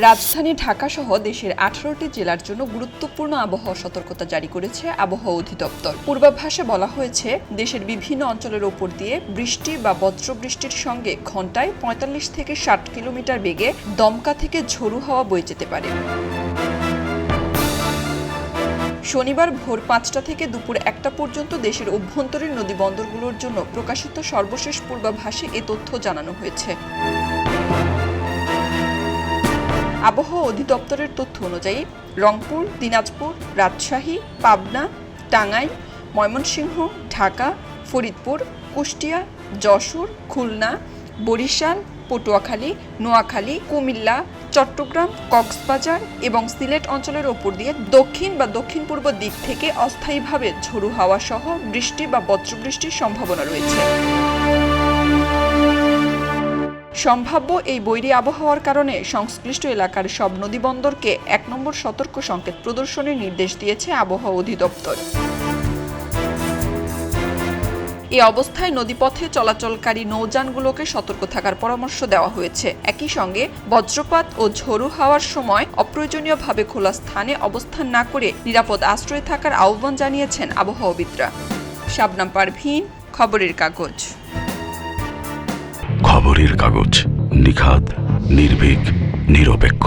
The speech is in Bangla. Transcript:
রাজধানী ঢাকা সহ দেশের 18টি জেলার জন্য গুরুত্বপূর্ণ আবহাওয়া সতর্কতা জারি করেছে আবহাওয়া অধিদপ্তর। পূর্বাভাসে বলা হয়েছে, দেশের বিভিন্ন অঞ্চলের ওপর দিয়ে বৃষ্টি বা বজ্রবৃষ্টির সঙ্গে ঘন্টায় 45 থেকে 60 কিলোমিটার বেগে দমকা থেকে ঝোড়ো হাওয়া বয়ে যেতে পারে। শনিবার ভোর 5টা থেকে দুপুর 1টা পর্যন্ত দেশের অভ্যন্তরীণ নদী বন্দরগুলোর জন্য প্রকাশিত সর্বশেষ পূর্বাভাসে এ তথ্য জানানো হয়েছে। আবহাওয়া অধিদপ্তরের তথ্য অনুযায়ী রংপুর, দিনাজপুর, রাজশাহী, পাবনা, টাঙ্গাইল, ময়মনসিংহ, ঢাকা, ফরিদপুর, কুষ্টিয়া, যশোর, খুলনা, বরিশাল, পটুয়াখালী, নোয়াখালী, কুমিল্লা, চট্টগ্রাম, কক্সবাজার এবং সিলেট অঞ্চলের ওপর দিয়ে দক্ষিণ বা দক্ষিণ-পূর্ব দিক থেকে অস্থায়ীভাবে ঝোড়ো হাওয়া সহ বৃষ্টি বা বজ্রবৃষ্টির সম্ভাবনা রয়েছে। সম্ভাব্য এই বৈরী আবহাওয়ার কারণে সংশ্লিষ্ট এলাকার সব নদীবন্দরকে 1 নম্বর সতর্ক সংকেত প্রদর্শনের নির্দেশ দিয়েছে আবহাওয়া অধিদপ্তর। এই অবস্থায় নদীপথে চলাচলকারী নৌযানগুলোকে সতর্ক থাকার পরামর্শ দেওয়া হয়েছে। একই সঙ্গে বজ্রপাত ও ঝোড়ো হাওয়ার সময় অপ্রয়োজনীয়ভাবে খোলা স্থানে অবস্থান না করে নিরাপদ আশ্রয়ে থাকার আহ্বান জানিয়েছেন আবহাওয়াবিদরা। শাবনাম পারভীন, খবরের কাগজ। খবরের কাগজ, নিখাত, নির্ভীক, নিরপেক্ষ।